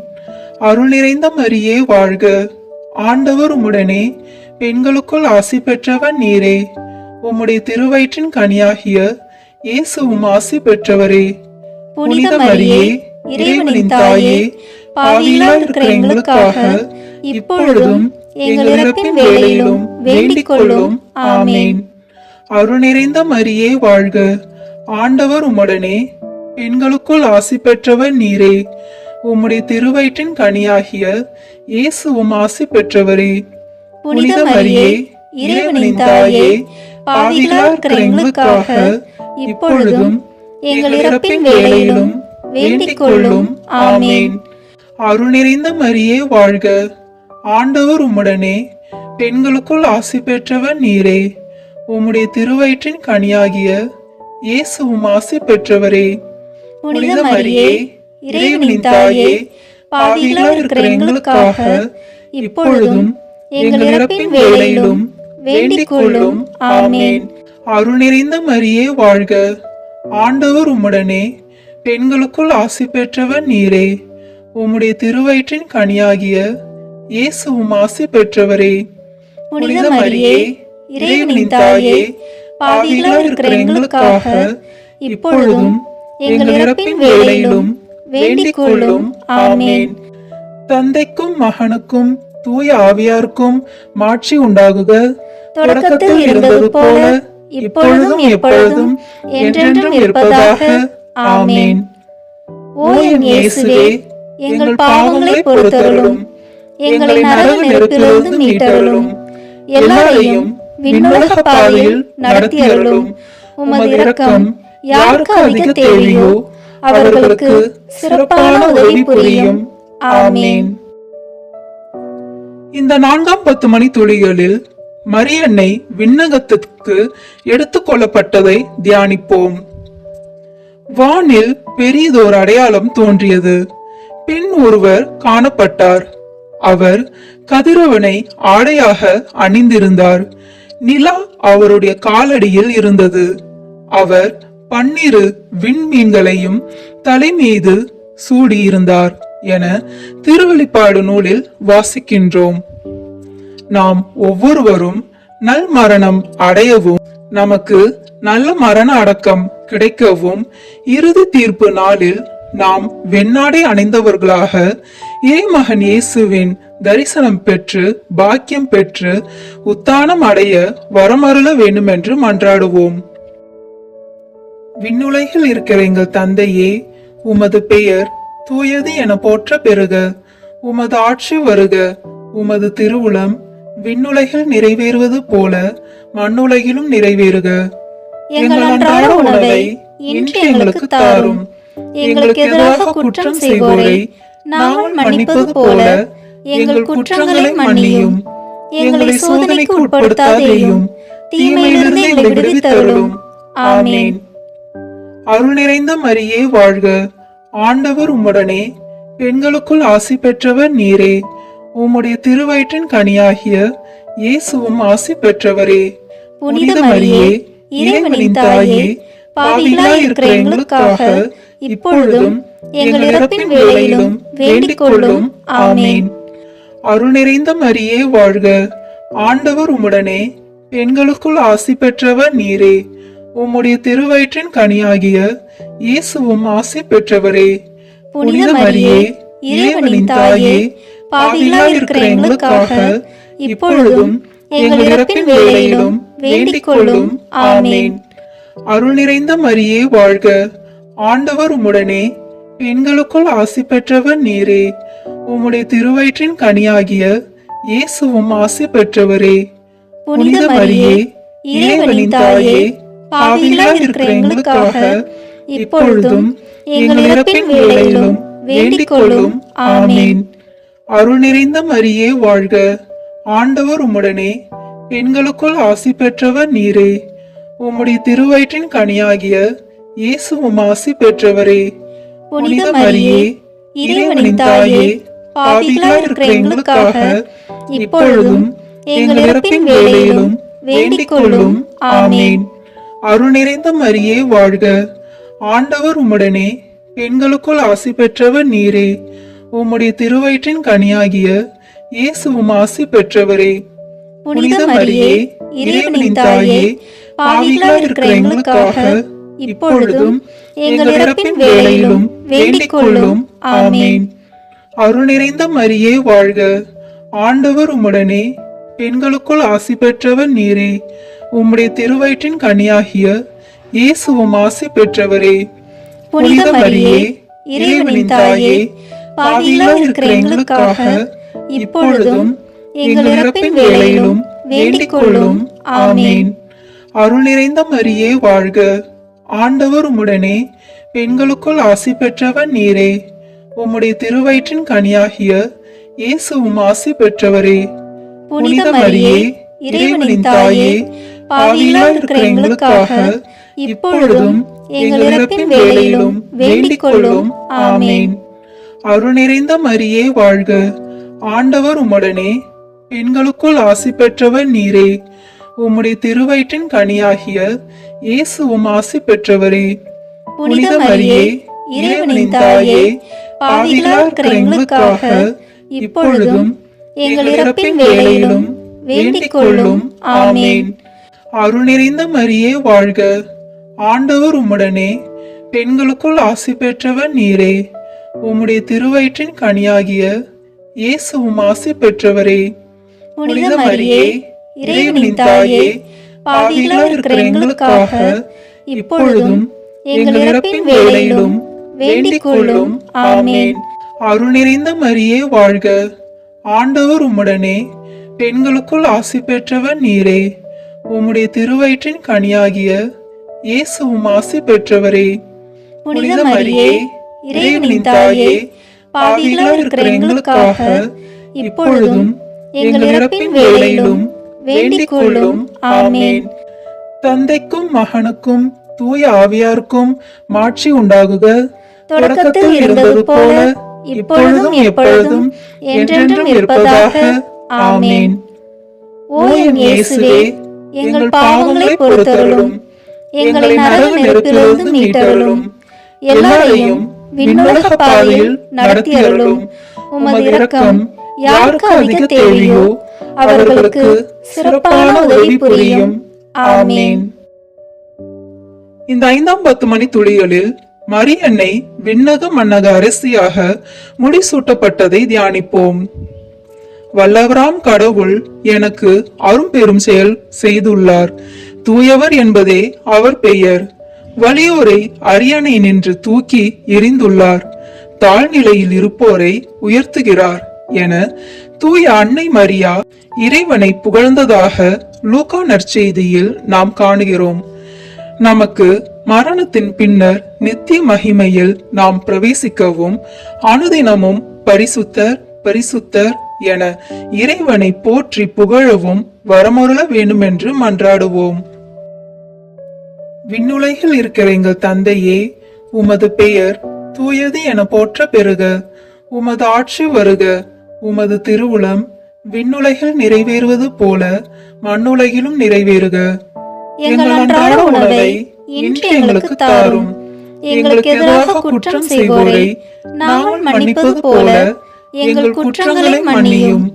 அருள் நிறைந்த மரியே வாழ்க, ஆண்டவர் உம்முடனே, பெண்களுக்குள் ஆசி பெற்றவர் நீரே. உம்முடைய திருவயிற்றின் கனியாகிய இயேசுவும் ஆசி பெற்றவரே. புனித மரியே, இறைவனின் தாயே, பாவிகளாய் இருக்கிற எங்களுக்காக இப்பொழுதும் எங்கள் இறப்பின் வேளையிலும் வேண்டிக் கொள்ளும். ஆமென். அருள் நிறைந்த மரியே வாழ்க, ஆண்டவர் உம்முடனே, பெண்களுக்குள் ஆசி பெற்றவர் நீரே. உம்முடைய திருவயிற்றின் கனியாகிய இயேசுவும் ஆசி பெற்றவரே. புனித மரியே, இறைவனின் தாயே, பாவிகளாய் இருக்கிற எங்களுக்காக இப்பொழுதும் எங்கள் இறப்பின் வேளையிலும் வேண்டிக் கொள்ளும். ஆமென். அருள் நிறைந்த மரியே வாழ்க, ஆண்டவர் உம்முடனே, பெண்களுக்குள் ஆசி பெற்றவர் நீரே. உம்முடைய திருவயிற்றின் கனியாகிய இயேசுவும் ஆசி பெற்றவரே. புனித மரியே, இறைவனின் தாயே, பாவிகளாய் இருக்கிற எங்களுக்காக இப்பொழுதும் எங்கள் இறப்பின் வேளையிலும் வேண்டிக் கொள்ளும். ஆமென். அருள் நிறைந்த மரியே வாழ்க, ஆண்டவர் உம்முடனே, பெண்களுக்குள் ஆசி பெற்றவர் நீரே. உம்முடைய திருவயிற்றின் கனியாகிய இயேசுவும் ஆசி பெற்றவரே. புனித மரியே, இறைவனின் தாயே, பாவிகளாய் இருக்கிற எங்களுக்காக இப்பொழுதும் எங்கள் இறப்பின் வேளையிலும் வேண்டிக் கொள்ளும். ஆமென். தந்தைக்கும் மகனுக்கும் தூய ஆவியாருக்கும் மாட்சி உண்டாகுக. தொடக்கத்தில் இருந்தது போல இப்பொழுதும் எப்பொழுதும் என்றென்றும் இருப்பதாக. ஆமென். ஓ என் இயேசுவே, எங்கள் பாவங்களை பொறுத்தருளும், எங்களை நரக நெருப்பிலிருந்து மீட்டருளும், எல்லாரையும் விண்ணுலக பாதையில் நடத்தியருளும். உமது இரக்கம் யாருக்கு அதிக தேவையோ அவர்களுக்கு சிறப்பான உதவி புரியும். ஆமென். இந்த 4ஆம் 10 மணி துளிகளில் மரியன்னை விண்ணகத்திற்கு எடுத்துக் கொள்ளப்பட்டதை தியானிப்போம். வானில் பெரியதோர் அடையாளம் தோன்றியது. பெண் ஒருவர் காணப்பட்டார். அவர் கதிரவனை ஆடையாக அணிந்திருந்தார். நிலா அவருடைய காலடியில் இருந்தது. அவர் 12 விண்மீன்களையும் தலைமீது சூடியிருந்தார் என திருவெளிப்பாடு நூலில் வாசிக்கின்றோம். நாம் ஒவ்வொருவரும் நல் மரணம் அடையவும் நமக்கு நல்ல மரண அடக்கம் கிடைக்கவும் இறுதி தீர்ப்பு நாளில் நாம் வெண்ணாடை அணிந்தவர்களாக இறைமகன் இயேசுவின் தரிசனம் பெற்று பாக்கியம் பெற்று உத்தானம் அடைய வரமருள வேண்டும் என்று மன்றாடுவோம். விண்ணுலகில் இருக்கிற எங்கள் தந்தையே, உமது பெயர் தூயது என போற்ற பெறுக. உமது ஆட்சி வருக. உமது திருவுளம் விண்ணுலகில் நிறைவேறுவது போல மண்ணுலகிலும் நிறைவேறுக. எங்கள் அன்றாட உணவை இன்று எங்களுக்கு தாரும். எங்களுக்கு எதிராக குற்றம் செய்வோரை நாங்கள் மன்னிப்பது போல எங்கள் குற்றங்களை மன்னியும். எங்களை சோதனைக்கு உட்படுத்தாதேயும், தீமையிலிருந்து எங்களை விடுவித்தருளும். ஆமென். அருள் நிறைந்த மரியே வாழ்க. ஆண்டவர் உம்முடனே, பெண்களுக்குள் ஆசி பெற்றவர் நீரே. உம்முடைய திருவயிற்றின் கனியாகிய இயேசுவும் ஆசி பெற்றவரே. புனித மரியே, இறைவனின் தாயே, பாவிகளாய் இருக்கிற எங்களுக்காக இப்பொழுதும் எங்கள் இறப்பின் வேளையிலும் வேண்டிக் கொள்ளும். ஆமென். அருள் நிறைந்த மரியே வாழ்க. ஆண்டவர் உம்முடனே, பெண்களுக்குள் ஆசி பெற்றவர் நீரே. உம்முடைய திருவயிற்றின் கனியாகிய இயேசுவும் ஆசி பெற்றவரே. புனித மரியே, இறைவனின் தாயே, பாவிகளாய் இருக்கிற எங்களுக்காக இப்பொழுதும் எங்கள் இறப்பின் வேளையிலும் வேண்டிக் கொள்ளும். ஆமென். அருள் நிறைந்த மரியே வாழ்க. ஆண்டவர் உம்முடனே, பெண்களுக்குள் ஆசி பெற்றவர் நீரே. உம்முடைய திருவயிற்றின் கனியாகிய இயேசுவும் ஆசி பெற்றவரே. புனித மரியே, இறைவனின் தாயே, பாவிகளாய் இருக்கிற எங்களுக்காக இப்பொழுதும் எங்கள் இறப்பின் வேளையிலும் வேண்டிக் கொள்ளும். ஆமென். அருள் நிறைந்த மரியே வாழ்க. ஆண்டவர் உம்முடனே, பெண்களுக்குள் ஆசி பெற்றவர் நீரே. உம்முடைய திருவயிற்றின் கனியாகிய இயேசுவும் ஆசி பெற்றவரே. புனித மரியே, இறைவனின் தாயே, பாவிகளாய் இருக்கிற எங்களுக்காக இப்பொழுதும் எங்கள் இறப்பின் வேளையிலும் வேண்டிக் கொள்ளும். ஆமென். அருள் நிறைந்த மரியே வாழ்க. ஆண்டவர் உம்முடனே, பெண்களுக்குள் ஆசி பெற்றவர் நீரே. உம்முடைய திருவயிற்றின் கனியாகிய இயேசுவும் ஆசி பெற்றவரே. புனித மரியே, இறைவனின் தாயே, பாவிகளாய் இருக்கிற எங்களுக்காக இப்பொழுதும் எங்கள் இறப்பின் வேளையிலும் வேண்டிக் கொள்ளும். ஆமென். அருள் நிறைந்த மரியே வாழ்க. ஆண்டவர் உம்முடனே, பெண்களுக்குள் ஆசி பெற்றவர் நீரே. உம்முடைய திருவயிற்றின் கனியாகிய இயேசுவும் ஆசி பெற்றவரே. புனித மரியே, இறைவனின் தாயே, பாவிகளாய் இருக்கிற எங்களுக்காக இப்பொழுதும் எங்கள் இறப்பின் வேளையிலும் வேண்டிக் கொள்ளும். ஆமென். அருள் நிறைந்த மரியே வாழ்க. ஆண்டவர் உம்முடனே, பெண்களுக்குள் ஆசி பெற்றவர் நீரே. உம்முடைய திருவயிற்றின் கனியாகிய இயேசுவும் ஆசி பெற்றவரே. புனித மரியே, இறைவனின் தாயே, பாவிகளாய் இருக்கிற எங்களுக்காக இப்பொழுதும் எங்கள் இறப்பின் வேளையிலும் வேண்டிக் கொள்ளும். ஆமென். அருள் நிறைந்த மரியே வாழ்க. ஆண்டவர் உம்முடனே, பெண்களுக்குள் ஆசி பெற்றவர் நீரே. உம்முடைய திருவயிற்றின் கனியாகிய இயேசுவும் ஆசி பெற்றவரே. புனித மரியே, இறைவனின் தாயே, பாவிகளாய் இருக்கிற எங்களுக்காக இப்பொழுதும் எங்கள் இறப்பின் வேளையிலும் வேண்டிக் கொள்ளும். ஆமென். அருள் நிறைந்த மரியே வாழ்க. ஆண்டவர் உம்முடனே, பெண்களுக்குள் ஆசி பெற்றவர் நீரே. உம்முடைய திருவயிற்றின் கனியாகிய இயேசுவும் ஆசி பெற்றவரே. புனித மரியே, இறைவனின் தாயே, பாவிகளாய் இருக்கிற எங்களுக்காக இப்பொழுதும் எங்கள் இறப்பின் வேளையிலும் வேண்டிக் கொள்ளும். ஆமென். அருள் நிறைந்த மரியே வாழ்க. ஆண்டவர் உம்முடனே, பெண்களுக்குள் ஆசி பெற்றவர் நீரே. உம்முடைய திருவயிற்றின் கனியாகிய இயேசுவும் ஆசி பெற்றவரே. புனித மரியே, இறைவனின் தாயே, பாவிகளாய் இருக்கிற எங்களுக்காக இப்பொழுதும் எங்கள் இறப்பின் வேளையிலும் வேண்டிக் கொள்ளும். ஆமென். தந்தைக்கும் மகனுக்கும் தூய ஆவியாருக்கும் மாட்சி உண்டாகுக. தொடக்கத்தில் இருந்தது போல இப்பொழுதும் எப்பொழுதும் என்றென்றும் இருப்பதாக. ஆமென். ஓ என் இயேசுவே, எங்கள் பாவங்களை பொறுத்தருளும். எங்களை நரக நெருப்பிலிருந்து மீட்டருளும். எல்லாரையும் விண்ணுலக பாதையில் நடத்தியருளும். உமது இரக்கம் யாருக்கு அதிக தேவையோ அவர்களுக்கு சிறப்பான உதவி புரியும். ஆமேன். இந்த 5ஆம் 10 மணி துளிகளில் மரியன்னை விண்ணக மன்னக அரசியாக முடிசூட்டப்பட்டதை தியானிப்போம். வல்லவராம் கடவுள் எனக்கு அரும்பெரும் செயல் செய்துள்ளார். தூயவர் என்பதே அவர் பெயர். வலியோரை அரியணை நின்று தூக்கி எறிந்துள்ளார். தாழ்நிலையில் இருப்போரை உயர்த்துகிறார் என தூய அன்னை மரியா இறைவனை புகழ்ந்ததாக லூக்கா நற்செய்தியில் நாம் காணுகிறோம். நமக்கு மரணத்தின் பின்னர் நித்திய மகிமையில் நாம் பிரவேசிக்கவும் அனுதினமும் பரிசுத்தர் பரிசுத்தர் என இறைவனை போற்றி புகழவும் வரமருள வேண்டுமென்று மன்றாடுவோம். விண்ணுலகில் இருக்கிற எங்கள் தந்தையே, உமது பெயர் தூயது என போற்ற பெறுக. உமது ஆட்சி வருக. உமது திருவுளம் விண்ணுலகில் நிறைவேறுவது போல மண்ணுலகிலும் நிறைவேறுக. எங்கள் அன்றாட உணவை இன்று எங்களுக்கு தாரும். எங்களுக்கு எதிராக குற்றம் செய்வோரை நாங்கள் மன்னிப்பது போல எங்கள் குற்றங்களை மன்னியும்.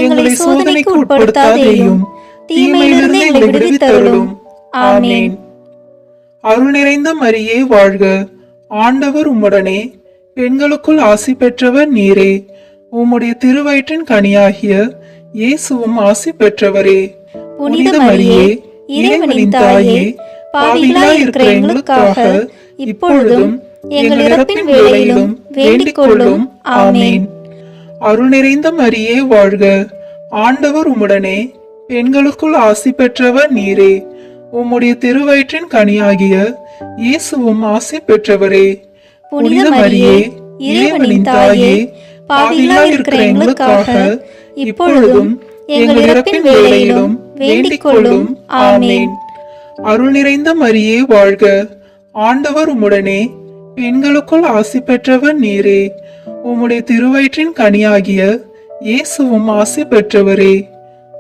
எங்களை சோதனைக்கு உட்படுத்தாதேயும், தீமையிலிருந்து எங்களை விடுவித்தருளும். ஆமேன். அருள் நிறைந்த மரியே வாழ்க. ஆண்டவர் உம்முடனே, பெண்களுக்குள் ஆசி பெற்றவர் நீரே. உம்முடைய திருவயிற்றின் கனியாகிய இயேசுவும் ஆசி பெற்றவரே. புனித மரியே, இறைவனின் தாயே, பாவிகளாய் இருக்கிற எங்களுக்காக இப்பொழுதும் எங்கள் இறப்பின் வேளையிலும் வேண்டிக் கொள்ளும். ஆமேன். அருள் நிறைந்த மரியே வாழ்க. ஆண்டவர் உம்முடனே, பெண்களுக்குள் ஆசி பெற்றவர் நீரே. உம்முடைய திருவயிற்றின் கனியாகிய இயேசுவும் ஆசி பெற்றவரே. புனித மரியே, இறைவனின் தாயே, பாவிகளாய் இருக்கிற எங்களுக்காக இப்பொழுதும் எங்கள் இறப்பின் வேளையிலும் வேண்டிக் கொள்ளும். ஆமேன். அருள் நிறைந்த மரியே வாழ்க. ஆண்டவர் உம்முடனே, பெண்களுக்குள் ஆசி பெற்றவர் நீரே. உம்முடைய திருவயிற்றின் கனியாகிய இயேசுவும் ஆசி பெற்றவரே.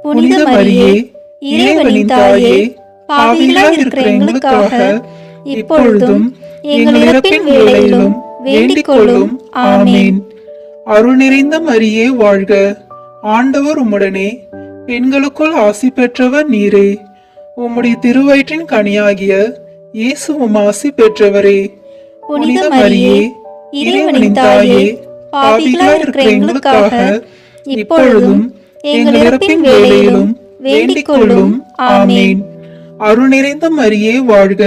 புனித மரியே, இறைவனின் தாயே, பாவிகளாய் இருக்கிற எங்களுக்காக இப்பொழுதும் எங்கள் இறப்பின் வேளையிலும் வேண்டிக் கொள்ளும். ஆமேன். அருள் நிறைந்த மரியே வாழ்க. ஆண்டவர் உம்முடனே, பெண்களுக்குள் ஆசி பெற்றவர் நீரே. உம்முடைய திருவயிற்றின் கனியாகிய இயேசுவும் ஆசி பெற்றவரே. புனித மரியே, இறைவனின் தாயே, பாவிகளாய் இருக்கிற எங்களுக்காக இப்பொழுதும் எங்கள் இறப்பின் வேளையிலும் வேண்டிக் கொள்ளும். ஆமேன். அருள் நிறைந்த மரியே வாழ்க.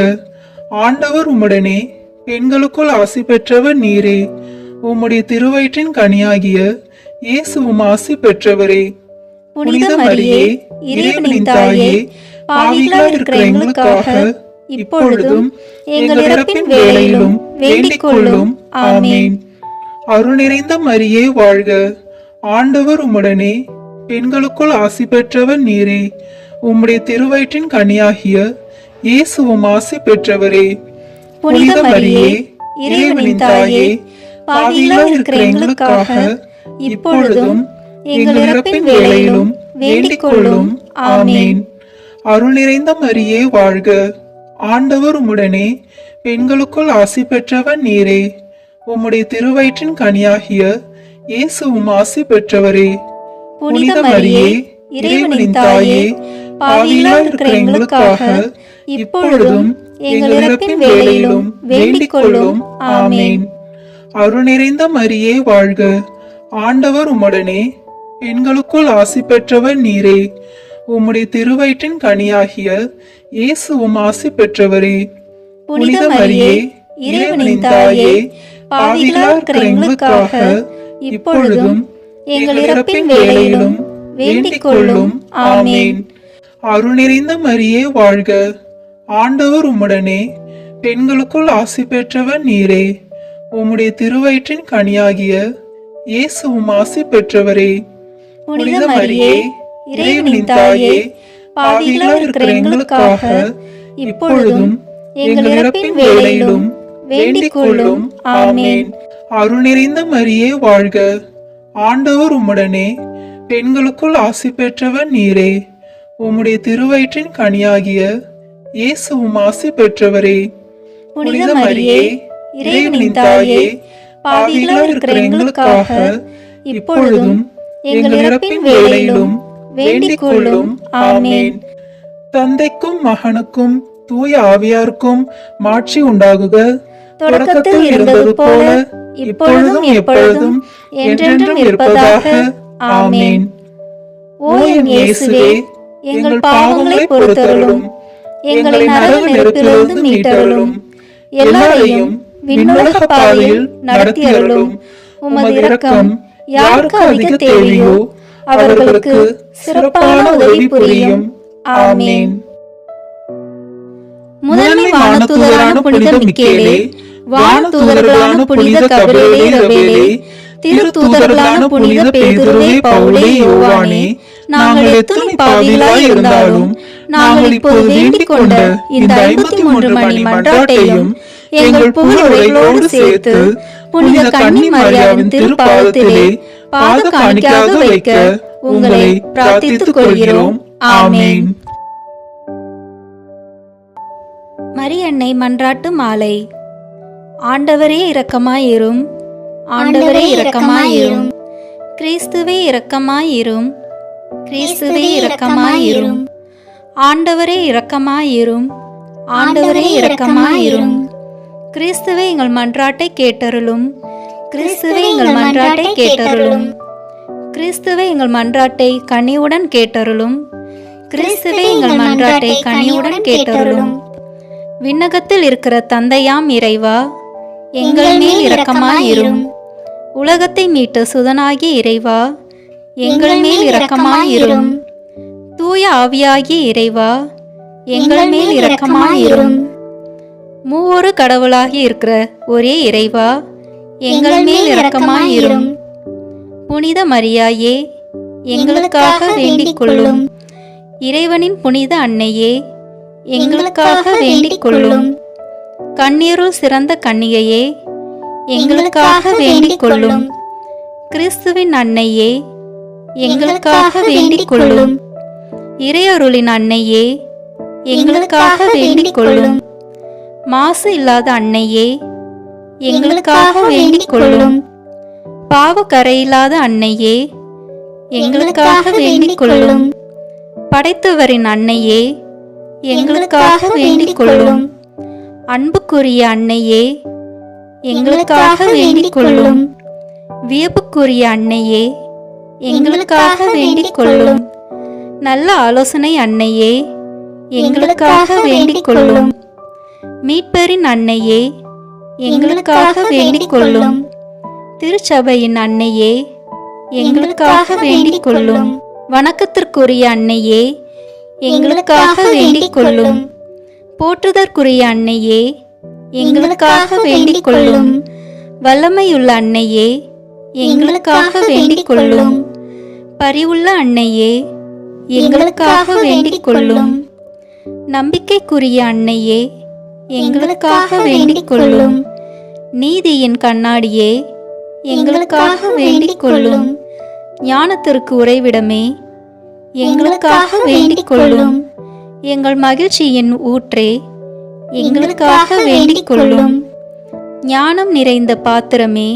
ஆண்டவர் உம்முடனே, பெண்களுக்குள் ஆசி பெற்றவர் நீரே. உம்முடைய திருவயிற்றின் கனியாகிய இயேசுவும் ஆசி பெற்றவரே. புனித மரியே, இறைவனின் தாயே, பாவிகளாய் இருக்கிற எங்களுக்காக இப்பொழுதும் எங்கள் இறப்பின் வேளையிலும் வேண்டிக் கொள்ளும். ஆமேன். அருள் நிறைந்த மரியே வாழ்க. ஆண்டவர் உம்முடனே, பெண்களுக்குள் ஆசி பெற்றவர் நீரே. உம்முடைய திருவயிற்றின் கனியாகிய இயேசுவும் ஆசி பெற்றவரே. புனித மரியே, இறைவனின் தாயே, பாவிகளாய் இருக்கிற எங்களுக்காக இப்பொழுதும் எங்கள் இறப்பின் வேளையிலும் வேண்டிக் கொள்ளும். ஆமேன். அருள் நிறைந்த மரியே வாழ்க. ஆண்டவர் உம்முடனே, பெண்களுக்குள் ஆசி பெற்றவர் நீரே. உம்முடைய திருவயிற்றின் கனியாகிய இயேசுவும் ஆசி பெற்றவரே. புனித மரியே, இறைவனின் தாயே, பாவிகளாய் இருக்கிற எங்களுக்காக இப்பொழுதும் எங்கள் இறப்பின் வேளையிலும் வேண்டிக் கொள்ளும். ஆமேன். அருள் நிறைந்த மரியே வாழ்க. ஆண்டவர் உம்முடனே, பெண்களுக்குள் ஆசி பெற்றவர் நீரே. உம்முடைய திருவயிற்றின் கனியாகிய இயேசுவும் ஆசி பெற்றவரே. புனித மரியே, இறைவனின் தாயே, பாவிகளாய் இருக்கிற எங்களுக்காக இப்பொழுதும் எங்கள் இறப்பின் வேளையிலும் வேண்டிக் கொள்ளும். ஆமேன். அருள் நிறைந்த மரியே வாழ்க. ஆண்டவர் உம்முடனே, பெண்களுக்குள் ஆசி பெற்றவர் நீரே. உம்முடைய திருவயிற்றின் கனியாகிய இயேசுவும் ஆசி பெற்றவரே. புனித மரியே, இறைவனின் தாயே, பாவிகளாய் இருக்கிற எங்களுக்காக இப்பொழுதும் எங்கள் இறப்பின் வேளையிலும் வேண்டிக் கொள்ளும். ஆமேன். அருள் நிறைந்த மரியே வாழ்க. ஆண்டவர் உம்முடனே, பெண்களுக்குள் ஆசி பெற்றவர் நீரே. உம்முடைய திருவயிற்றின் கனியாகிய இயேசுவும் ஆசி பெற்றவரே. புனித மரியே, இறைவனின் தாயே, பாவிகளாய் இருக்கிற எங்களுக்காக இப்பொழுதும் எங்கள் இறப்பின் வேளையிலும் வேண்டிக் கொள்ளும். ஆமென். தந்தைக்கும் மகனுக்கும் தூய ஆவியாருக்கும் மாட்சி உண்டாகுக. தொடக்கத்தில் இருந்தது போல இப்பொழுதும் எப்பொழுதும் என்றென்றும் இருப்பதாக. ஆமென். ஓ என் இயேசுவே, எங்கள் பாவங்களை பொறுத்தருளும், எங்களை நரக நெருப்பிலிருந்து மீட்டருளும், எல்லாரையும் விண்ணுலக பாதையில் நடத்தியருளும். உமது இரக்கம் யாருக்கு அதிக தேவையோ அவர்களுக்கு சிறப்பான உதவி புரியும். ஆமென். முதன்மை வானதூதரான புனித மிக்கேலே, வானதூதர்களான புனித கபிரியேலே, ரபேலே, திருத்தூதர்களான புனித பேதுருவே, பவுலே, யோவானே, நாங்கள் எத்துணை பாவிகளாய் இருந்தாலும் நாங்கள் இப்போது வேண்டிக் கொண்ட இந்த 53 மணி மன்றாட்டையும் எங்கள் புகழுரைகளோடு சேர்த்து புனித கன்னி மரியாவின் திருப்பாதத்திலே பாத காணிக்கையாக வைக்க உங்களை பிரார்த்தித்துக் கொள்கிறோம். ஆமென். மரியன்னை மன்றாட்டு மாலை. ஆண்டவரே இரக்கமாயிரும், ஆண்டவரே இரக்கமாயிரும், கிறிஸ்துவே இரக்கமாயிரும், கிறிஸ்துவே இரக்கமாயிரும், ஆண்டவரே இரக்கமாயிரும், ஆண்டவரே இரக்கமாயிரும், கிறிஸ்துவே எங்கள் மன்றாட்டை கேட்டருளும், கிறிஸ்துவே எங்கள் மன்றாட்டை கேட்டருளும், கிறிஸ்துவே எங்கள் மன்றாட்டை கனிவுடன் கேட்டருளும், கிறிஸ்துவே எங்கள் மன்றாட்டை கனிவுடன் கேட்டருளும். விண்ணகத்தில் இருக்கிற தந்தையாம் இறைவா, எங்கள் மேல் இரக்கமாயிரும். உலகத்தை மீட்ட சுதனாகிய இறைவா, எங்கள் மேல் இரக்கமாயிரும். தூய ஆவியாகிய இறைவா, எங்கள் மேல் இரக்கமாயிரும். மூவொரு கடவுளாகி இருக்கிற ஒரே இறைவா, எங்கள் மேல் இரக்கமாயிரும். புனித மரியாயே, எங்களுக்காக வேண்டிக் கொள்ளும். இறைவனின் புனித அன்னையே, எங்களுக்காக வேண்டிக் கொள்ளும். கண்ணீருள் சிறந்த கன்னிகையே, எங்களுக்காக வேண்டிக் கொள்ளும். கிறிஸ்துவின் அன்னையே, எங்களுக்காக வேண்டிக் கொள்ளும். இறையருளின் அன்னையே, எங்களுக்காக வேண்டிக் கொள்ளும். மாசு இல்லாத அன்னையே, எங்களுக்காக வேண்டிக் கொள்ளும். பாவ கரையில்லாத அன்னையே, எங்களுக்காக வேண்டிக் கொள்ளும். படைத்தவரின் அன்னையே, எங்களுக்காக வேண்டிக் கொள்ளும். அன்புக்குரிய அன்னையே, எங்களுக்காக வேண்டிக் கொள்ளும். வியப்புக்குரிய அன்னையே, எங்களுக்காக வேண்டிக் கொள்ளும். நல்ல ஆலோசனை அன்னையே, எங்களுக்காக வேண்டிக் கொள்ளும். மீட்பரின் அன்னையே, எங்களுக்காக வேண்டிக் கொள்ளும். திருச்சபையின் அன்னையே, எங்களுக்காக வேண்டிக் கொள்ளும். வணக்கத்திற்குரிய அன்னையே, எங்களுக்காக வேண்டிக் கொள்ளும். போற்றுதற்குரிய அன்னையே, எங்களுக்காக வேண்டிக் கொள்ளும். வல்லமையுள்ள அன்னையே, எங்களுக்காக வேண்டிக் கொள்ளும். பரிவுள்ள அன்னையே, எங்களுக்காக வேண்டிக் கொள்ளும். நம்பிக்கைக்குரிய அன்னையே, எங்களுக்காக வேண்டிக் கொள்ளும். நீதியின் கண்ணாடியே, எங்களுக்காக வேண்டிக் கொள்ளும். ஞானத்திற்கு உறைவிடமே, எங்களுக்காக வேண்டிக் கொள்ளும். எங்கள் மகிழ்ச்சியின் ஊற்றே, எங்களுக்காக வேண்டிக் கொள்ளும். ஞானம் நிறைந்த பாத்திரமே,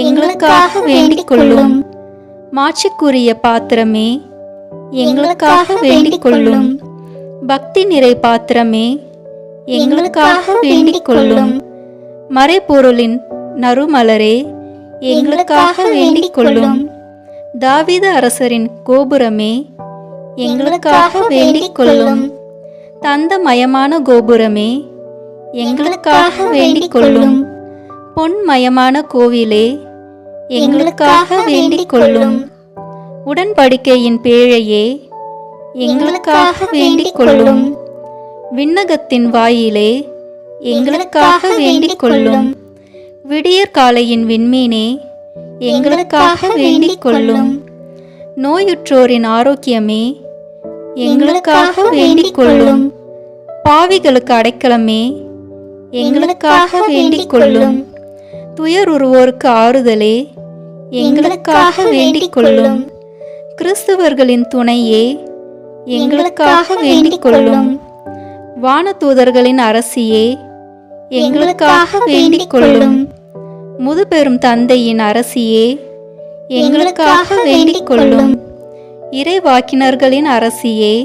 எங்களுக்காக வேண்டிக் கொள்ளும். மாட்சிக்குரிய பாத்திரமே, எங்களுக்காக வேண்டிக் கொள்ளும். பக்தி நிறை பாத்திரமே, எங்களுக்காக வேண்டிக் கொள்ளும். மறைபொருளின் நறுமலரே, எங்களுக்காக வேண்டிக் கொள்ளும். தாவீது அரசரின் கோபுரமே, எங்களுக்காக வேண்டிக் கொள்ளும். தந்தமயமான கோபுரமே, எங்களுக்காக வேண்டிக் கொள்ளும். பொன்மயமான கோவிலே, எங்களுக்காக வேண்டிக் கொள்ளும். உடன்படிக்கையின் பேழையே, எங்களுக்காக வேண்டிக் கொள்ளும். விண்ணகத்தின் வாயிலே, எங்களுக்காக வேண்டிக் கொள்ளும். விடியற்காலையின் விண்மீனே, எங்களுக்காக வேண்டிக் கொள்ளும். நோயுற்றோரின் ஆரோக்கியமே, எங்களுக்காக வேண்டிக் கொள்ளும். பாவிகளுக்கு அடைக்கலமே, எங்களுக்காக வேண்டிக் கொள்ளும். துயருறுவோருக்கு ஆறுதலே, எங்களுக்காக வேண்டிக் கொள்ளும். கிறிஸ்தவர்களின் துணையே, எங்களுக்காக வேண்டிக் கொள்ளும். வானதூதர்களின் அரசியே, எங்களுக்காக வேண்டிக் கொள்ளும். முதுபெரும் தந்தையின் அரசியே, எங்களுக்காக வேண்டிக் கொள்ளும். இறைவாக்கினர்களின் அரசியே,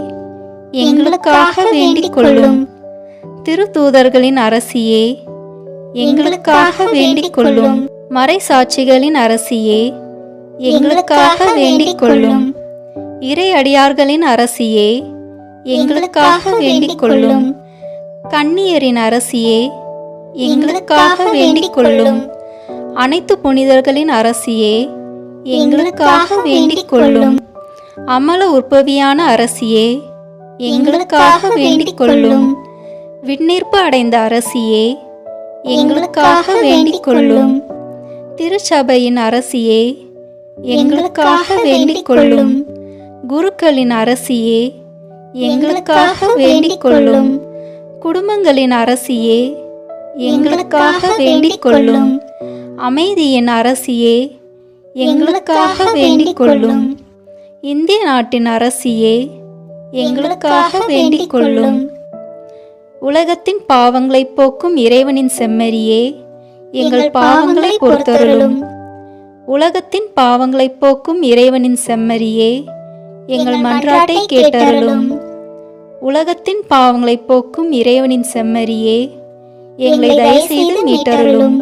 எங்களுக்காக வேண்டிக் கொள்ளும். திருத்தூதர்களின் அரசியே, எங்களுக்காக வேண்டிக் கொள்ளும். மறைசாட்சிகளின் அரசியே, எங்களுக்காக வேண்டிக் கொள்ளும். இறை அடியார்களின் அரசியே, எங்களுக்காக வேண்டிக் கொள்ளும். கன்னியரின் அரசியே, எங்களுக்காக வேண்டிக் கொள்ளும். அனைத்து புனிதர்களின் அரசியே, எங்களுக்காக வேண்டிக் கொள்ளும். அமல உற்பவியான அரசியே, எங்களுக்காக வேண்டிக் கொள்ளும். விண்ணீர்ப்பு அடைந்த அரசியே, எங்களுக்காக வேண்டிக் கொள்ளும். திருச்சபையின் அரசியே, எங்களுக்காக வேண்டிக் கொள்ளும். குருக்களின் அரசியே, எங்களுக்காக வேண்டிக் கொள்ளும். குடும்பங்களின் அரசியே, எங்களுக்காக வேண்டிக் கொள்ளும். அமைதியின் அரசியே, எங்களுக்காக வேண்டிக் கொள்ளும். இந்திய நாட்டின் அரசியே, எங்களுக்காக வேண்டிக் கொள்ளும். உலகத்தின் பாவங்களை போக்கும் இறைவனின் செம்மறியே, எங்கள் பாவங்களை பொறுத்தருளும். உலகத்தின் பாவங்களை போக்கும் இறைவனின் செம்மறியே, எங்கள் மன்றாட்டை கேட்டருளும். உலகத்தின் பாவங்களை போக்கும் இறைவனின் செம்மறியே, எங்களை தயவுசெய்து மீட்டருளும்.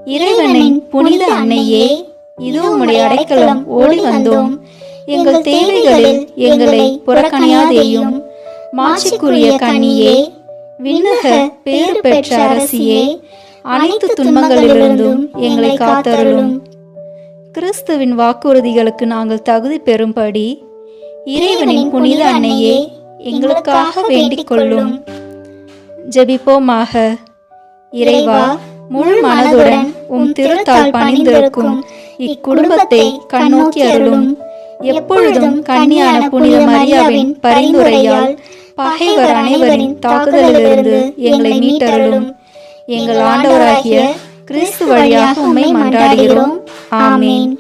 இறைவனின் புனித அன்னையே, இதோ உம்முடைய அடைக்கலம் ஓடி வந்தோம். எங்கள் தேவைகளில் எங்களை புறக்கணியாதேயும். மாட்சிக்குரிய கன்னியே, விண்ணக பேறு பெற்ற அரசியே, அனைத்து துன்பங்களிலிருந்தும் எங்களை காத்தருளும். கிறிஸ்துவின் வாக்குறுதிகளுக்கு நாங்கள் தகுதி பெறும்படி இறைவனின் புனித அன்னையே, எங்களுக்காக வேண்டிக் கொள்ளும். ஜெபிப்போமாக. இறைவா, முழு மனதுடன் உம் திருத்தால் பணிந்திருக்கும் இக்குடும்பத்தை கண்ணோக்கி அருளும். எப்பொழுதும் கன்னியான புனித மரியாவின் பரிந்துரையால் பகைவர் அனைவரின் தாக்குதலிலிருந்து எங்களை மீட்டருளும். எங்கள் ஆண்டவராகிய கிறிஸ்து வழியாக உம்மை மன்றாடுகிறோம். ஆமீன்.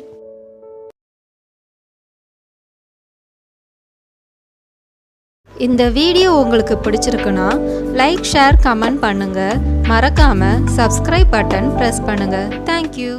இந்த வீடியோ உங்களுக்கு பிடிச்சிருக்குன்னா லைக், ஷேர், கமெண்ட் பண்ணுங்க. மறக்காம சப்ஸ்கிரைப் பட்டன் பிரஸ் பண்ணுங்க. தேங்க்யூ.